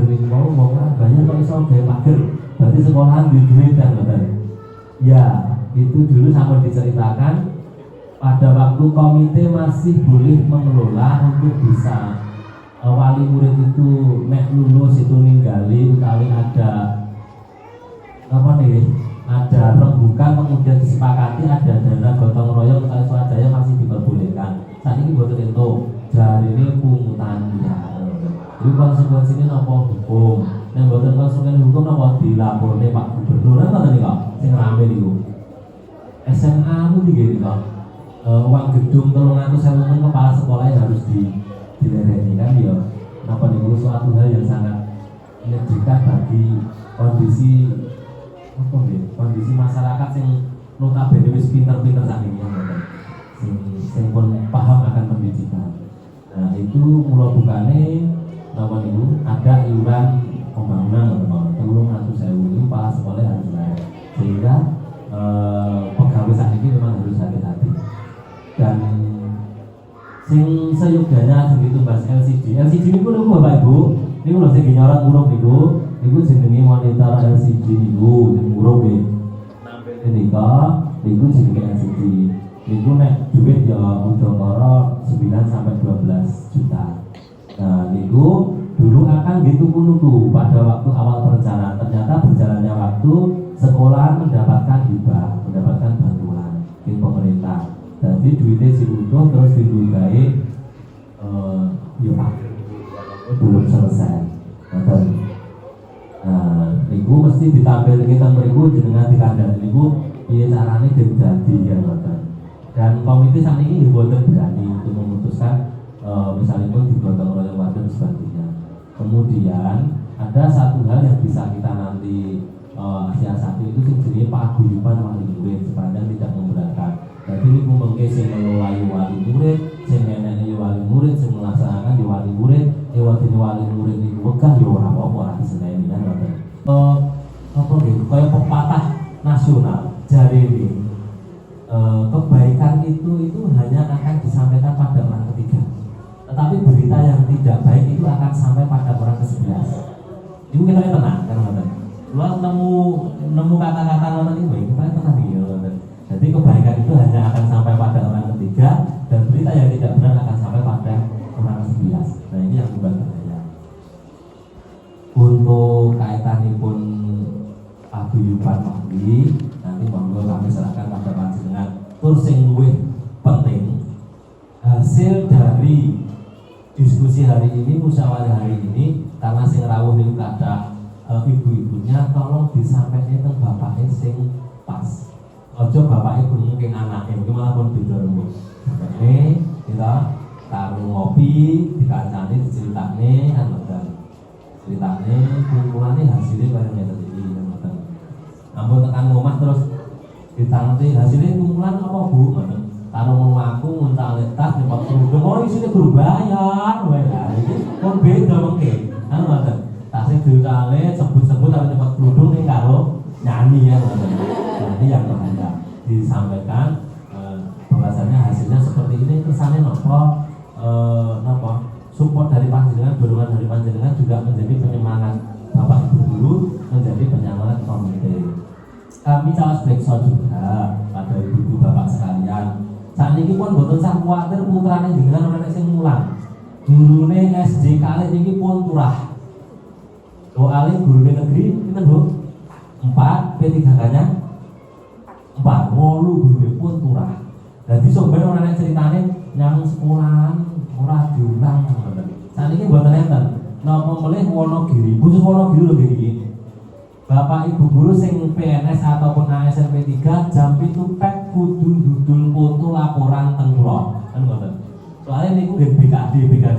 niku mau banyak kok iso gawe pager. Berarti sekolahan duwe duit kan betul. Ya, itu dulu sampai diceritakan pada waktu komite masih boleh mengelola untuk bisa wali murid itu nek lulus itu ninggali utawi ada apa nih ada rembukan kemudian disepakati ada dana gotong royong utawi swadaya masih diperbolehkan. Saat ini buat itu jari ini pungutan ya. Jadi konsekuensinya nopo hukum. Yang buat konsekuensi hukum nopo dilaporkan Pak Gubernur apa tadi kok? Sing rame itu. SMA itu digini kok. Uang gedung 300.000 kepala sekolah yang harus dilereni kan ya. Kenapa nih suatu hal yang sangat menyedihkan bagi kondisi apa nih? Kondisi masyarakat yang notabene wis pinter-pinter saat ini sing pun paham akan pendidikan. Nah itu mulai bukane nama niku ada iuran pembangunan teman 300.000 ini kepala sekolah harus naik sehingga pegawai saat ini memang harus hati-hati dan sing seyoganya sing ditumbas LCD niku lho Bapak Ibu niku lho sing nyorot urung niku jenenge monitor LCD niku sing urung nggih niku jenenge LCD Niku nek duit ya udakara 9 sampai 12 juta. Nah, niku dulu akan gitu kunuku pada waktu awal perencanaan. Ternyata berjalannya waktu sekolah mendapatkan hibah, mendapatkan bantuan dari pemerintah. Jadi duitnya diutuh terus didugai belum selesai. Nah, niku mesti ditampil kita mriku jenengan dikandani niku piye carane dadi ya ngoten. Dan komite saat ini boten berani untuk memutuskan misalnya pun digotong royong warga dan sebagainya. Kemudian ada satu hal yang bisa kita nanti siasati itu jenenge paguyuban wali murid sepanjang tidak memberatkan. Jadi niku mengke sing ngelolai wali murid, sing nenekne wali murid, sing melaksanakan di wali murid, wadene wali murid niku wegah ya ora apa-apa ora diseneni kan ngoten. Apa nggih kaya pepatah nasional jare ini kebaikan itu hanya akan disampaikan pada orang ketiga, tetapi berita yang tidak baik itu akan sampai pada orang ke-11. Itu kita tenang kan ngoten. Kalau nemu kata-kata ngoten iki kita tenang iki ngoten. Jadi kebaikan itu hanya akan sampai pada orang ketiga dan berita yang tidak benar akan sampai pada orang ke-11. Nah, ini yang bukan bahaya. Untuk kaitanipun paguyuban wali nanti monggo kami serahkan pada panjenengan. Tur sing luwih penting hasil dari diskusi hari ini, musyawarah hari ini, karena sing rawuh niku kathah ibu-ibunya, tolong disampaikan ke bapaknya sing pas. Ojo bapaknya pun mungkin anaknya, mungkin malah pun beda rembuk. Ini kita taruh ngopi, dikancani, diceritane, kan ceritane, kumpulannya hasilnya barangnya tadi, kan namun tekan rumah terus ditangti hasilnya kumpulan apa bu? Taruh rumahku, muntah letas, nyepak kerudung, oh isinya guru bayar, ini pun beda mungkin, kan tasnya diutale, sebut-sebut harus nyepak kerudung nih karo nyanyi ya, nanti yang terhadap disampaikan bahwasannya hasilnya seperti ini, kesannya nopo support dari panjenengan, dorongan dari panjenengan juga menjadi penyemangat bapak ibu guru, menjadi penyemangat komite. Kami cawas Blackshot juga pada ibu-ibu bapak sekalian. Saat ini pun boten sah kuatir putrane jenengan ana sing mulang. Gurune SD kali ini pun turah. Soale gurune negeri pinten Bu? 4, P3K-nya 4, 8 gurune pun turah. Dadi sok ben ora nek ceritane nyang sekolahan ora diulang ngoten. Saat ini boten enten. Napa melih Wonogiri, khusus Wonogiri lho iki. Bapak Ibu guru sing PNS ataupun ASN P3 jam 7 pek kudu ndudul foto laporan teng kula. Kan ngoten. Soale niku nggih BKD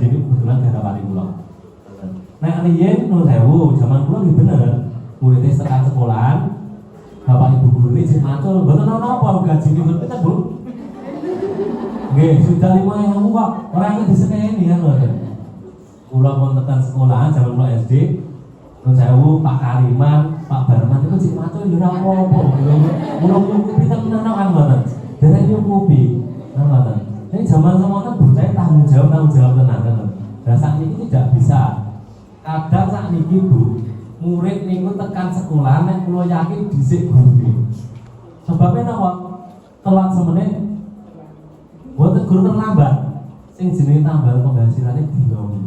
niku kebetulan garapane kula. Nek riyen nuwun sewu, jaman kula nggih bener. Murid tekan sekolahan, Bapak Ibu guru iki sing macul, mboten ana apa gajine mboten Bu. Nggih, sudah 5.000 kok. Ora ngerti disekeni kan ngoten. Kula pun tekan sekolahan jaman kula SD. Nuwun sewu Pak Kariman, Pak Barman itu sing macul yo ora apa-apa. Kula nyukupi tenan kan ngoten. Derek nyukupi. Ngoten. Ini zaman semono bocah tanggung jawab tenan kan. Lah sakniki tidak bisa. Kadang sakniki Bu, murid niku tekan sekolah nek kula yakin dhisik guru. Sebabnya napa? Telat semenit. Mboten guru terlambat. Sing jenenge tambal penghasilane dino.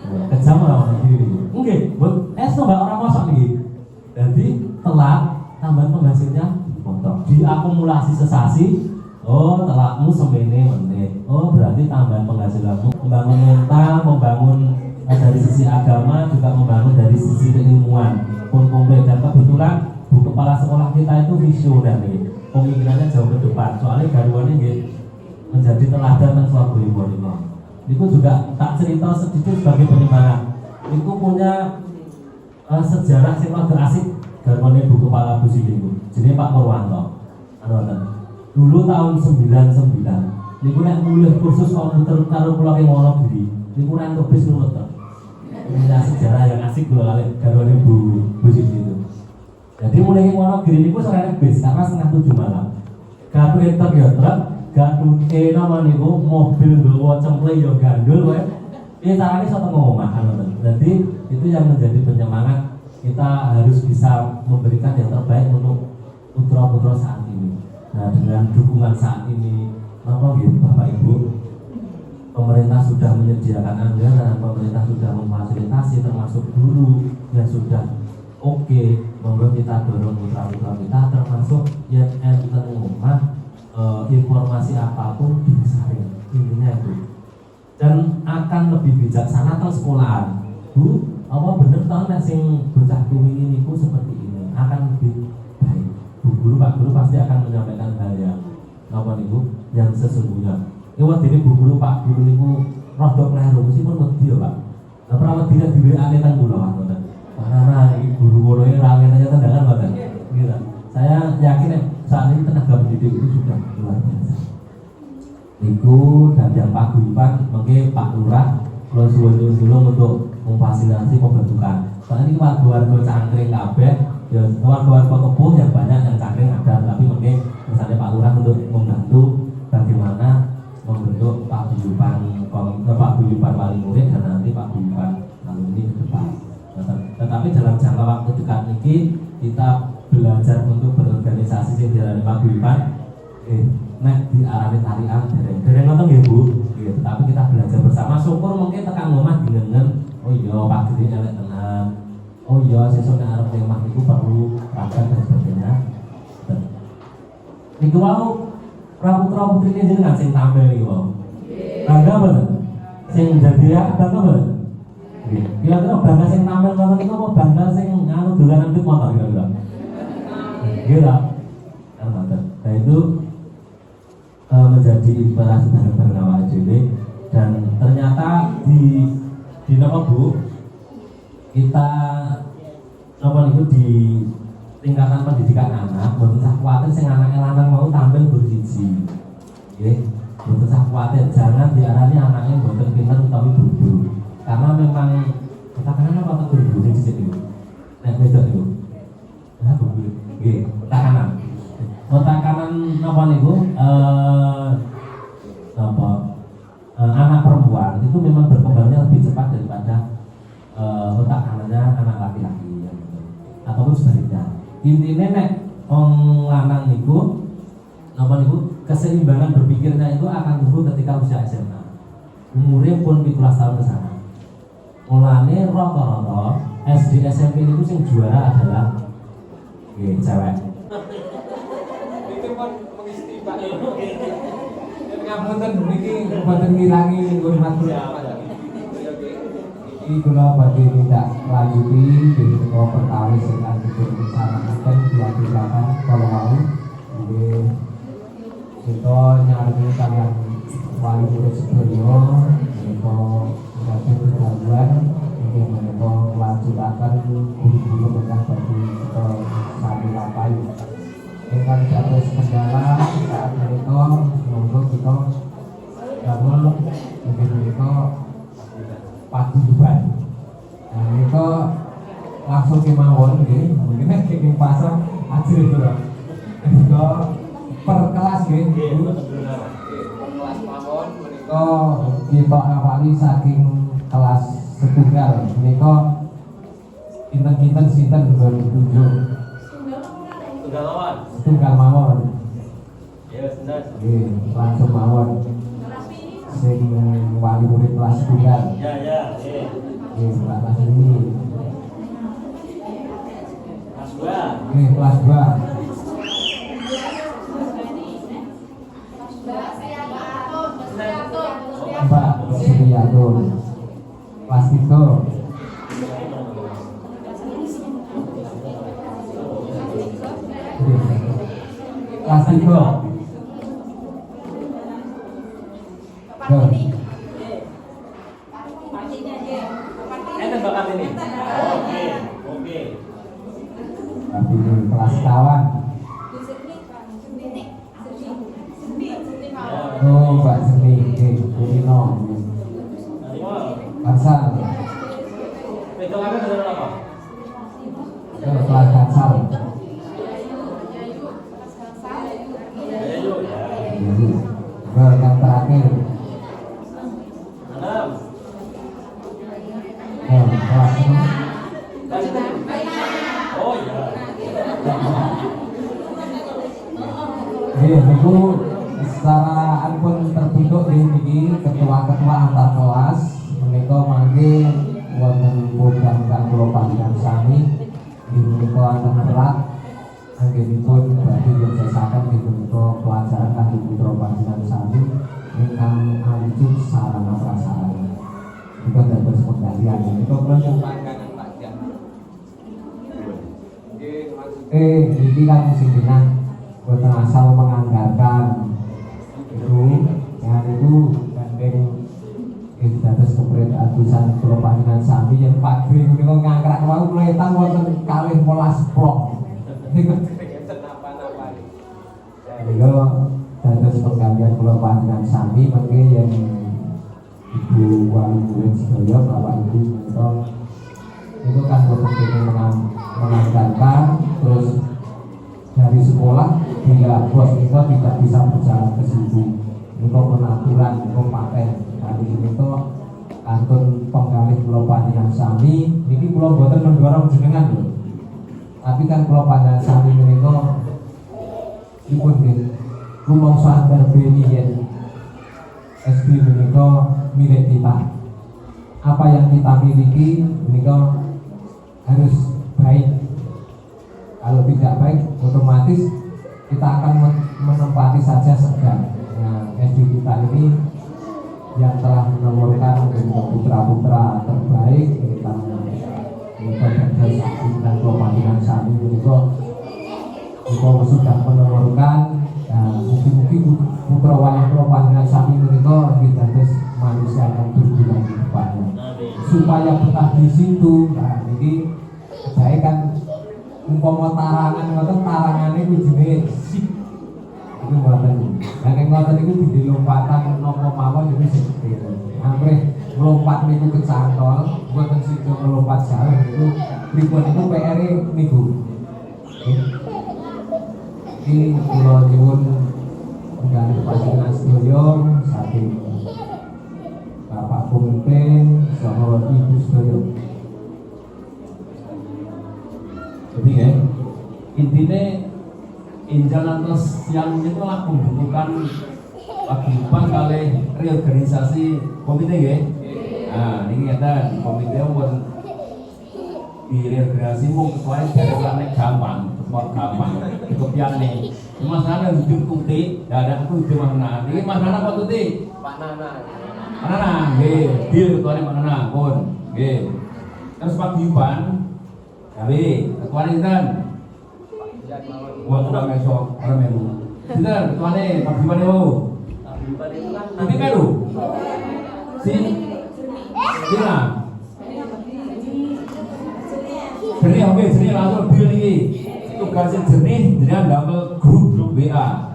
Kejam ora iki. Nggih, Mbak orang mosok niki. Jadi telat tambahan penghasilnya dipotong. Diakumulasi sesasi. Oh, telatmu semene menit. Oh, berarti tambahan penghasilanmu membangun mental, membangun dari sisi agama, juga membangun dari sisi keilmuan. Pun komplit dan kebetulan Bu Kepala Sekolah kita itu visioner nih. Pemikirannya jauh ke depan. Soalnya garwane nggih menjadi teladan dan Surabaya ini. Itu juga tak cerita sedikit sebagai penyemangat. Itu punya sejarah sing rada asik garwane Bu Kepala Busi niku. Jenenge Pak Purwanto. Dulu tahun 99 niku nek mulih kursus komputer karo kula ing Wonogiri. Niku nang kebis nurut to. Ini sejarah yang asik kula kali garwane Bu Busi itu. Jadi mulai ing Wonogiri niku sore bis karena 6:30 malam. Gatu entek ya truk, gatu nama niku mobil nggawa cemple ya gandul wae. Ini caranya satu ngomong ngoten. Jadi itu yang menjadi penyemangat kita harus bisa memberikan yang terbaik untuk putra-putra saat ini. Nah, dengan dukungan saat ini Napa nggih Bapak Ibu, pemerintah sudah menyediakan anggaran, pemerintah sudah memfasilitasi termasuk guru yang sudah oke, monggo kita dorong putra-putra kita termasuk yang enten omah informasi apapun disaring, intinya itu. Dan akan lebih bijaksana teng sekolahan. Bu, apa bener tau nek sing bocah kuwi niku seperti ini akan lebih baik. Bu guru, Pak guru pasti akan menyampaikan hal yang napa niku yang sesungguhnya. Iwat dene bu guru, Pak guru niku rada kleru meskipun wedi ya, Pak. Lah prawedine diwekane teng kula ngoten. Karena guru guru ini rangennya tendangan banget. Gitu. Saya yakin saat ini tenaga pendidik itu sudah luar biasa. Niku dan yang paguyuban, mungkin Pak Lurah, kalau suwun untuk memfasilitasi pembentukan. Soalnya ini warga-warga cangkring kabeh, ya warga-warga kepuh yang banyak yang cangkring ada, tapi mungkin misalnya Pak Lurah untuk membantu bagaimana membentuk paguyuban wali murid dan nanti paguyuban alumni ke depan. Tetapi dalam jangka waktu dekat ini kita belajar untuk berorganisasi sing diarani paguyuban nek diarani tarian dereng ngoten nggih Bu. Gitu. Tapi kita belajar bersama, syukur mungkin tekan omah dingengen, oh iya Pak Gede elek tenan. Oh iya sesuk nek arep omah iku perlu ragat dan sebagainya. Niku wau putra-putrine jenengan sing tampil niku wau. Bangga banget. Sing dadi ya bangga banget. Kira-kira bangga sing tampil ngoten niku apa bangga sing anu dolanan pit motor kira-kira. Gila. Nah itu menjadi inspirasi bareng-bareng awak dhewe dan ternyata di napa Bu kita napa niku di tingkatan pendidikan anak mboten usah kuwatir sing anake lanang mau tampil bersiji. Nggih, mboten usah kuwatir, jangan diarani anaknya mboten pinter utawi bodoh. Karena memang tekanan apa guru sing sithik niku. Nek wedok niku. Nah, Bu. Nggih, tekanan. Tekanan napa niku anak perempuan itu memang berkembangnya lebih cepat daripada otak kanannya anak laki-laki ya, ataupun sebaliknya. Intinya nek wong lanang niku napa niku keseimbangan berpikirnya itu akan tumbuh ketika usia SMA. Umurnya pun 17 tahun ke sana. Mulane rata-rata SD SMP itu sing juara adalah cewek. Itu pun mengisi Pak. Ngapunten niki boten ngirangi hormat kula. Iki kula badhe tindak lanjuti dening perkawis ingkang dipun saranaken dilakukan kala wau. Nggih. Kita nyarani kalian wali murid sedaya menika nggih kedaluan inggih menika lanjutaken guru-guru ingkang badhe kita sami lampahi. Ingkang dados kendala saat menika monggo kita damel inggih menika paguyuban. Nah menika langsung kemawon nggih, mungkin nek ing pasar ajur itu lho. Menika per kelas nggih. Kelas mawon menika kita awali saking kelas setunggal. Menika kinten-kinten sinten nggon tunjuk. Tunggal mawon. Ya, bener. Nggih, langsung mawon. Sing wali murid kelas tunggal. Ya, nggih. Nggih, kelas ini. Kelas 2. Nggih, kelas 2. Mbak Suryatun. Kelas 3. Kelas 3. Bapak ini. Oke. Tapi kelas kawan. Oh, Mbak Seni, Kulino. Kansal. Pegangannya benar apa? Kelas kansal. Yang terakhir. Kelas ini. Oh iya. Niku secara pun terbentuk ini ketua-ketua antar kelas menika mangke wonten program kang kula panjenengan sami menika wonten berat anggenipun badhe dijelaskan menika pelajaran kangge putra panjenengan sami ingkang awujud sarana prasarana. Menika dados penggalian menika kula nyumpakan Pak Jan. Iki kan sing boten asal menganggarkan itu yang itu gandeng dados keberadaan tulisan kula panjenengan sami yang pagi menika ngangkrak wau mletan wonten kalih 12 blok niku ngeten napa-napa niku dados penggalian kula panjenengan sami mangke yang Ibu wali murid sedaya Bapak Ibu menika itu kan boten menganggarkan terus dari sekolah hingga bos itu tidak bisa berjalan ke situ. Ini penaturan, ini paten. Hari ini itu kantun penggalih pulau panjenengan sami. Ini pulau boten mendorong jenengan loh. Tapi kan pulau panjenengan sami ini itu dipun rumangsa berbeni yang SD ini itu milik kita. Apa yang kita miliki ini itu harus baik. Kalau tidak baik, otomatis kita akan menempati saja sedang. Nah, SD kita ini yang telah menomorkan putra-putra terbaik tentang berbagai dan kepanjangan saat ini itu sudah menomorkan. Mungkin putra wali kepanjangan saat ini itu kita manusia yang berguna di depannya. Supaya betah di situ, nah ini saya kan umpama tarangan ngoten tarangane wijine sip iku mboten. Lah nek ngoten niku dadi lompatan napa mawon niku seperti itu. Amrih melompat niku kecantol, mboten sida melompat jauh niku pripun niku PR-e niku. Iki kula nyuwun nggali panjenengan sedaya saking Bapak Pemimpin saha Ibu sedaya. Jadi ya, intinya Injalan terus yang itu lah pembentukan paguyuban kali reorganisasi komite ya. Nah, ini ada komite buat di reorganisasi mau kecuali dari planet gampang, sport gampang, kepian nih. Cuma sana hidup kuti, ada aku hidup mana? Ini Mas Nana apa tuti? Pak Nana. Pak Nana, deal kecuali Pak Nana, pun, terus paguyuban. Tapi, ketua ini kan buat orang besok, orang melu kita ketua ini, Pak Bimani mau Bimani kan lu? Sina jernih, oke, jernih langsung bil ini tugasnya jernih, jadi double grup WA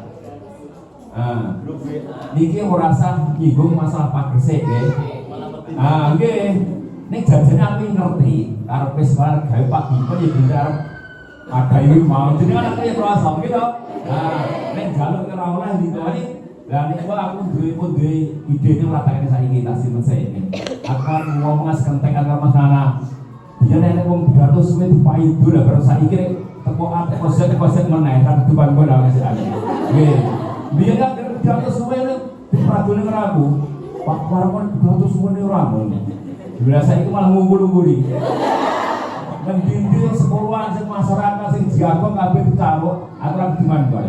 grup WA ini merasa nyinggung masalah Pak Gresik ya oke ini jajannya aku ngerti karena sekarang gawe Pak Bimpo ya bener ada yang mau jadi kan aku yang merasa gitu nah ini jalur ke rawlah gitu ini dan ini aku duwe ide ini meratakan saya ingin tasih saya ini akan ngomong sekentek agar Mas Nana dia nenek ngomong pidato suwe di Pak Ibu lah baru saya ingin tepokan koset meneh kan depan gue dah ngasih lagi dia kan pidato suwe ini di peraturan aku Pak Warman pidato suwe ini orang biasa itu malah ngumpul-ngumpuli mendinding sekolahan, masyarakat, sing jago kabeh dicabuk aturan gimana kok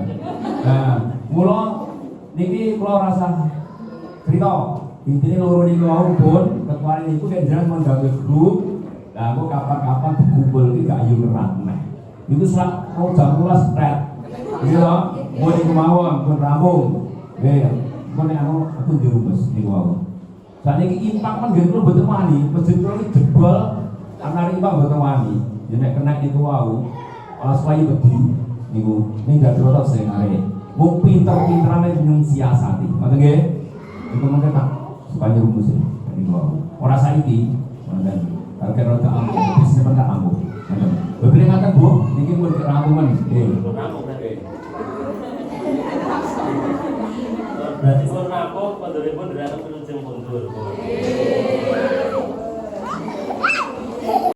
nah, mula niki kula rasa cerita intine loro niku wau pun ketua niku nek jenengan menggawe grup lah kok kapan-kapan dikumpul iki gak yo ngerat neh niku sak jam 12 stret iya mau niku mawon pun rampung nggih mun nek aku dirumus niku wau saat ini impak kan gak perlu betul wani, masjid itu jebol, anak impak betul wani. Jadi kena itu wow, kalau supaya betul, ini gak terlalu sengaja. Mau pinter-pinteran yang siasati, mana gak? Itu mungkin tak supaya rumus ini, ini wow. Orang saya ini, mana? Kalau kita tak ambil, bisnis pun tak ambil. Berbeda kata bu, ini mau kerampungan, berarti pun rampung, penduduk pun dari atas penunjuk mundur.